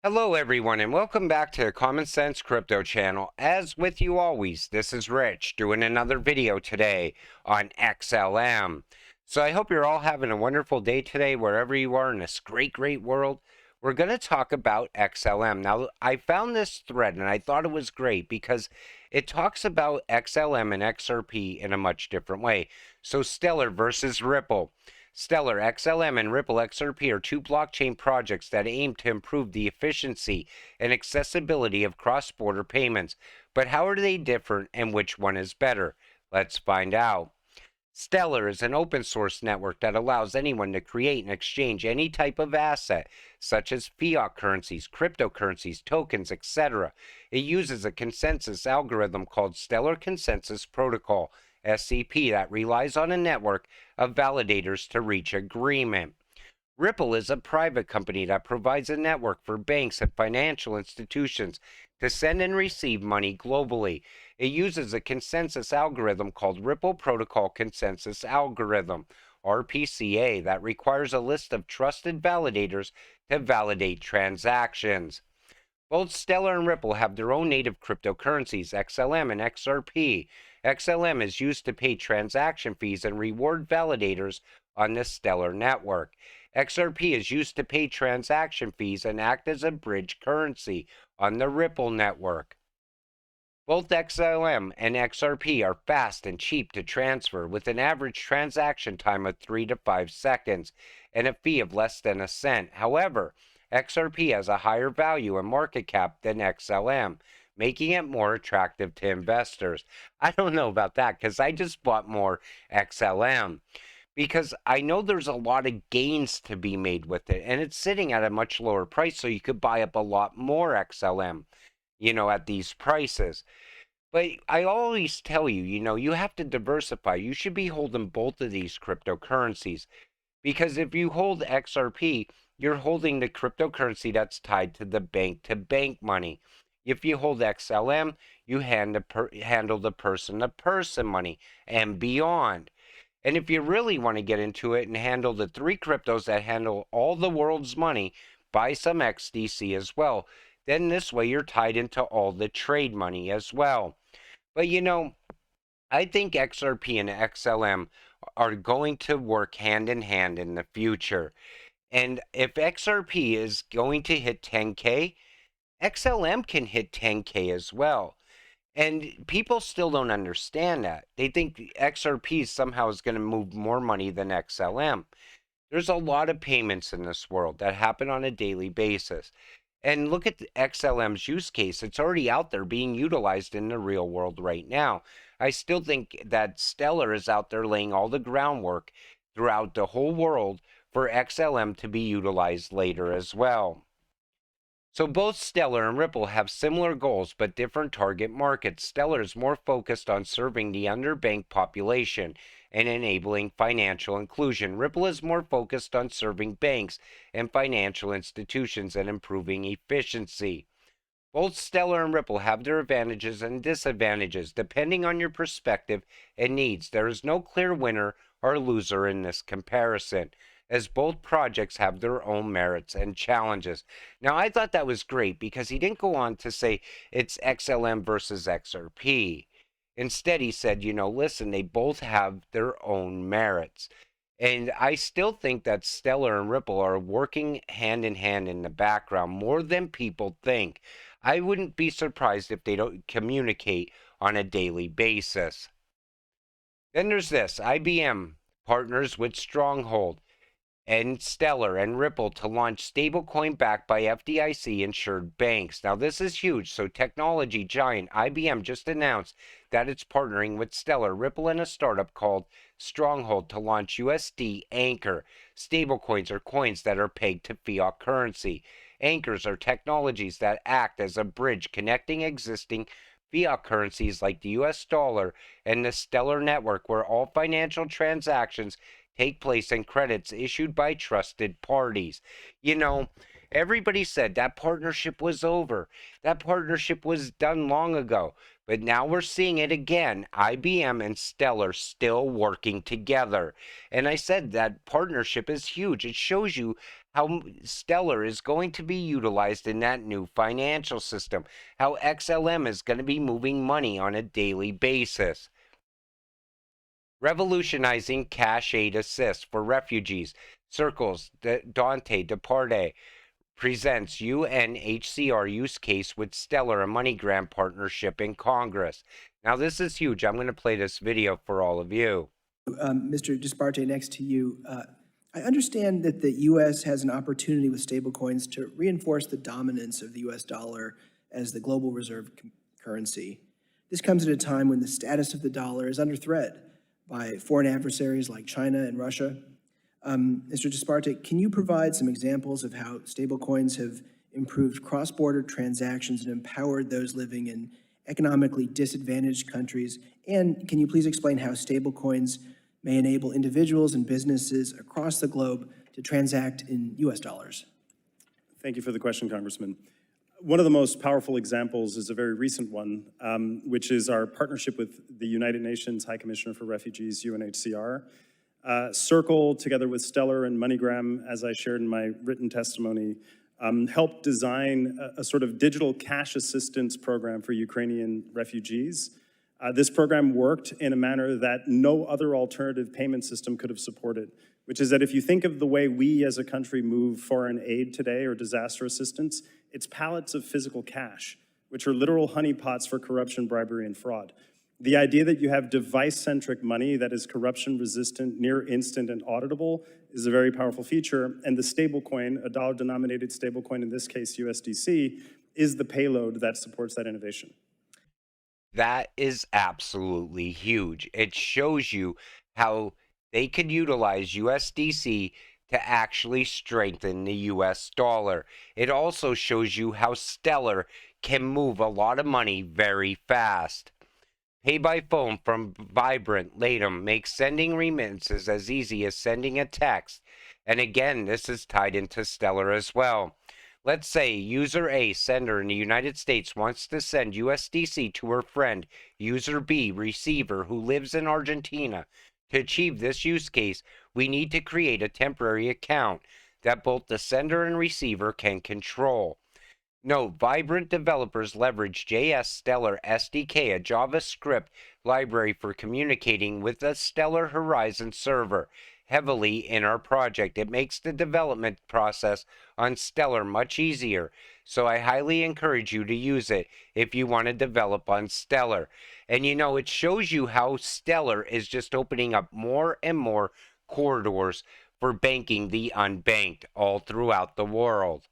Hello, everyone, and welcome back to the Common Sense Crypto channel. As with you always, this is Rich doing another video today on XLM. So I hope you're all having a wonderful day today, wherever you are in this great world. We're going to talk about XLM. Now, I found this thread and I thought it was great because it talks about XLM and XRP in a much different way. So Stellar versus Ripple. Stellar, XLM, and Ripple XRP are two blockchain projects that aim to improve the efficiency and accessibility of cross-border payments. But how are they different and which one is better? Let's find out. Stellar is an open source network that allows anyone to create and exchange any type of asset, such as fiat currencies, cryptocurrencies, tokens, etc. It uses a consensus algorithm called Stellar Consensus Protocol, SCP, that relies on a network of validators to reach agreement. Ripple is a private company that provides a network for banks and financial institutions to send and receive money globally. It uses a consensus algorithm called Ripple Protocol Consensus Algorithm, RPCA, that requires a list of trusted validators to validate transactions. Both Stellar and Ripple have their own native cryptocurrencies, XLM and XRP. XLM is used to pay transaction fees and reward validators on the Stellar network. XRP is used to pay transaction fees and act as a bridge currency on the Ripple network. Both XLM and XRP are fast and cheap to transfer, with an average transaction time of 3 to 5 seconds and a fee of less than a cent. However, XRP has a higher value and market cap than XLM, making it more attractive to investors. I don't know about that because I just bought more XLM because I know there's a lot of gains to be made with it, and it's sitting at a much lower price, so you could buy up a lot more XLM, at these prices. But I always tell you, you have to diversify. You should be holding both of these cryptocurrencies because if you hold XRP, you're holding the cryptocurrency that's tied to the bank-to-bank money. If you hold XLM, you handle the person-to-person money and beyond. And if you really want to get into it and handle the three cryptos that handle all the world's money, buy some XDC as well. Then this way you're tied into all the trade money as well. But I think XRP and XLM are going to work hand in hand in the future. And if XRP is going to hit 10K, XLM can hit 10K as well. And people still don't understand that. They think XRP somehow is going to move more money than XLM. There's a lot of payments in this world that happen on a daily basis. And look at the XLM's use case. It's already out there being utilized in the real world right now. I still think that Stellar is out there laying all the groundwork throughout the whole world for XLM to be utilized later as well. So both Stellar and Ripple have similar goals but different target markets. Stellar is more focused on serving the underbanked population and enabling financial inclusion. Ripple is more focused on serving banks and financial institutions and improving efficiency. Both Stellar and Ripple have their advantages and disadvantages depending on your perspective and needs. There is no clear winner or loser in this comparison, as both projects have their own merits and challenges. Now, I thought that was great because he didn't go on to say it's XLM versus XRP. Instead, he said, listen, they both have their own merits. And I still think that Stellar and Ripple are working hand in hand in the background more than people think. I wouldn't be surprised if they don't communicate on a daily basis. Then there's this IBM partners with Stronghold and Stellar and Ripple to launch stablecoin backed by FDIC insured banks. Now, this is huge. So, technology giant IBM just announced that it's partnering with Stellar, Ripple, and a startup called Stronghold to launch USD Anchor. Stablecoins are coins that are pegged to fiat currency. Anchors are technologies that act as a bridge connecting existing fiat currencies like the US dollar and the Stellar network, where all financial transactions take place and credits issued by trusted parties. Everybody said that partnership was over. That partnership was done long ago. But now we're seeing it again. IBM and Stellar still working together. And I said that partnership is huge. It shows you how Stellar is going to be utilized in that new financial system, how XLM is going to be moving money on a daily basis. Revolutionizing cash aid assist for refugees. Circles Dante Departe presents UNHCR use case with Stellar, a MoneyGram partnership in Congress. Now, this is huge. I'm going to play this video for all of you. Mr. Disparte, next to you. I understand that the U.S. has an opportunity with stablecoins to reinforce the dominance of the U.S. dollar as the global reserve currency. This comes at a time when the status of the dollar is under threat by foreign adversaries like China and Russia. Mr. Disparte, can you provide some examples of how stablecoins have improved cross-border transactions and empowered those living in economically disadvantaged countries? And can you please explain how stablecoins may enable individuals and businesses across the globe to transact in U.S. dollars? Thank you for the question, Congressman. One of the most powerful examples is a very recent one, which is our partnership with the United Nations High Commissioner for Refugees, UNHCR. Circle, together with Stellar and MoneyGram, as I shared in my written testimony, helped design a sort of digital cash assistance program for Ukrainian refugees. This program worked in a manner that no other alternative payment system could have supported, which is that if you think of the way we as a country move foreign aid today or disaster assistance, it's pallets of physical cash, which are literal honeypots for corruption, bribery, and fraud. The idea that you have device-centric money that is corruption-resistant, near instant, and auditable is a very powerful feature, and the stablecoin, a dollar-denominated stablecoin, in this case USDC, is the payload that supports that innovation. That is absolutely huge. It shows you how they could utilize USDC to actually strengthen the US dollar. It also shows you how Stellar can move a lot of money very fast. Pay by phone from Vibrant Latum makes sending remittances as easy as sending a text. And again, this is tied into Stellar as well. Let's say user A, sender in the United States, wants to send USDC to her friend, user B, receiver, who lives in Argentina. To achieve this use case, we need to create a temporary account that both the sender and receiver can control. Note, Vibrant developers leverage JS Stellar SDK, a JavaScript library for communicating with the Stellar Horizon server, heavily in our project. It makes the development process on Stellar much easier, so I highly encourage you to use it if you want to develop on Stellar. And you know, it shows you how Stellar is just opening up more and more corridors for banking the unbanked all throughout the world.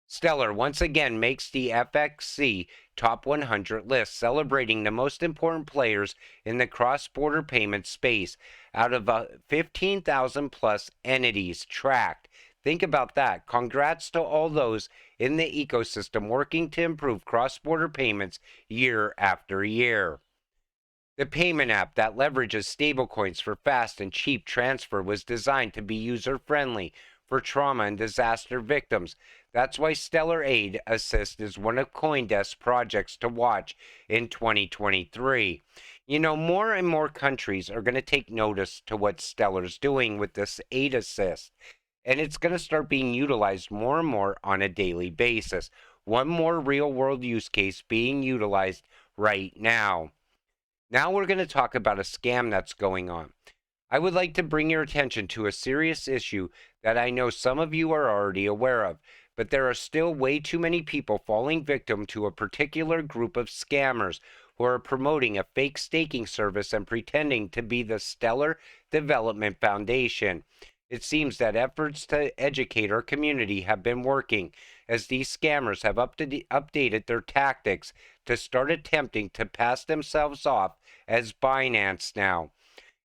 Stellar once again makes the FXC Top 100 list, celebrating the most important players in the cross-border payment space out of 15,000 plus entities tracked. Think about that. Congrats to all those in the ecosystem working to improve cross-border payments year after year. The payment app that leverages stablecoins for fast and cheap transfer was designed to be user-friendly for trauma and disaster victims. That's why Stellar Aid Assist is one of CoinDesk's projects to watch in 2023. You know, more and more countries are going to take notice to what Stellar's doing with this Aid Assist, and it's going to start being utilized more and more on a daily basis. One more real-world use case being utilized right now. Now we're going to talk about a scam that's going on. I would like to bring your attention to a serious issue that I know some of you are already aware of, but there are still way too many people falling victim to a particular group of scammers who are promoting a fake staking service and pretending to be the Stellar Development Foundation. It seems that efforts to educate our community have been working, as these scammers have updated their tactics to start attempting to pass themselves off as Binance now.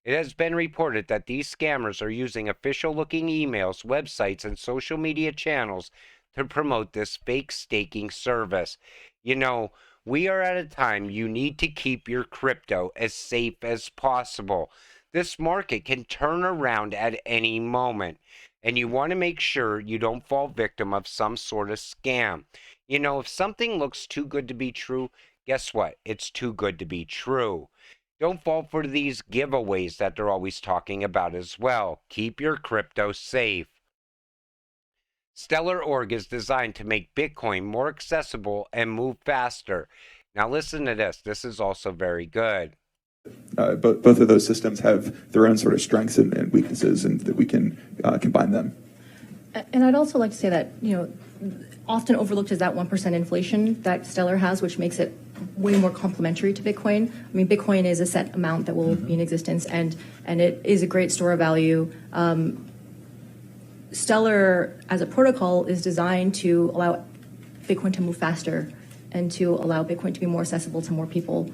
It has been reported that these scammers are using official-looking emails, websites, and social media channels to promote this fake staking service. You know, we are at a time you need to keep your crypto as safe as possible. This market can turn around at any moment, and you want to make sure you don't fall victim of some sort of scam. You know, if something looks too good to be true, guess what? It's too good to be true. Don't fall for these giveaways that they're always talking about as well. Keep your crypto safe. Stellar Org is designed to make Bitcoin more accessible and move faster. Now listen to this. This is also very good. Both of those systems have their own sort of strengths and weaknesses, and that we can combine them. And I'd also like to say that, often overlooked is that 1% inflation that Stellar has, which makes it way more complementary to Bitcoin. I mean, Bitcoin is a set amount that will be in existence, and it is a great store of value. Stellar, as a protocol, is designed to allow Bitcoin to move faster and to allow Bitcoin to be more accessible to more people.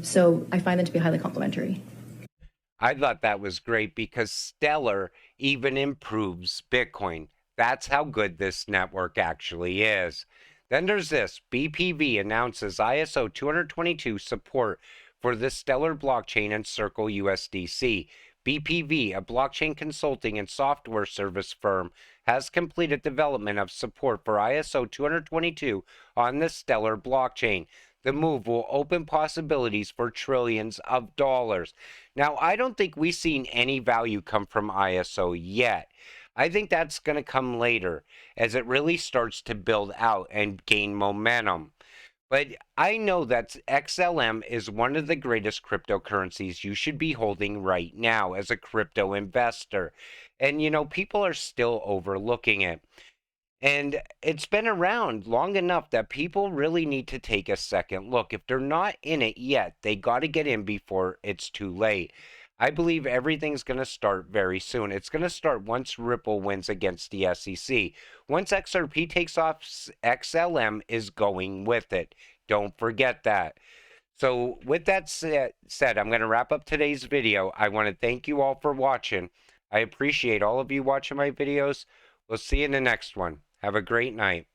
So I find them to be highly complementary. I thought that was great because Stellar even improves Bitcoin. That's how good this network actually is. Then there's this. BPV announces ISO 222 support for the Stellar blockchain and Circle USDC. BPV, a blockchain consulting and software service firm, has completed development of support for ISO 222 on the Stellar blockchain. The move will open possibilities for trillions of dollars. Now, I don't think we've seen any value come from ISO yet. I think that's going to come later as it really starts to build out and gain momentum. But I know that XLM is one of the greatest cryptocurrencies you should be holding right now as a crypto investor. And, people are still overlooking it. And it's been around long enough that people really need to take a second look. If they're not in it yet, they got to get in before it's too late. I believe everything's going to start very soon. It's going to start once Ripple wins against the SEC. Once XRP takes off, XLM is going with it. Don't forget that. So with that said, I'm going to wrap up today's video. I want to thank you all for watching. I appreciate all of you watching my videos. We'll see you in the next one. Have a great night.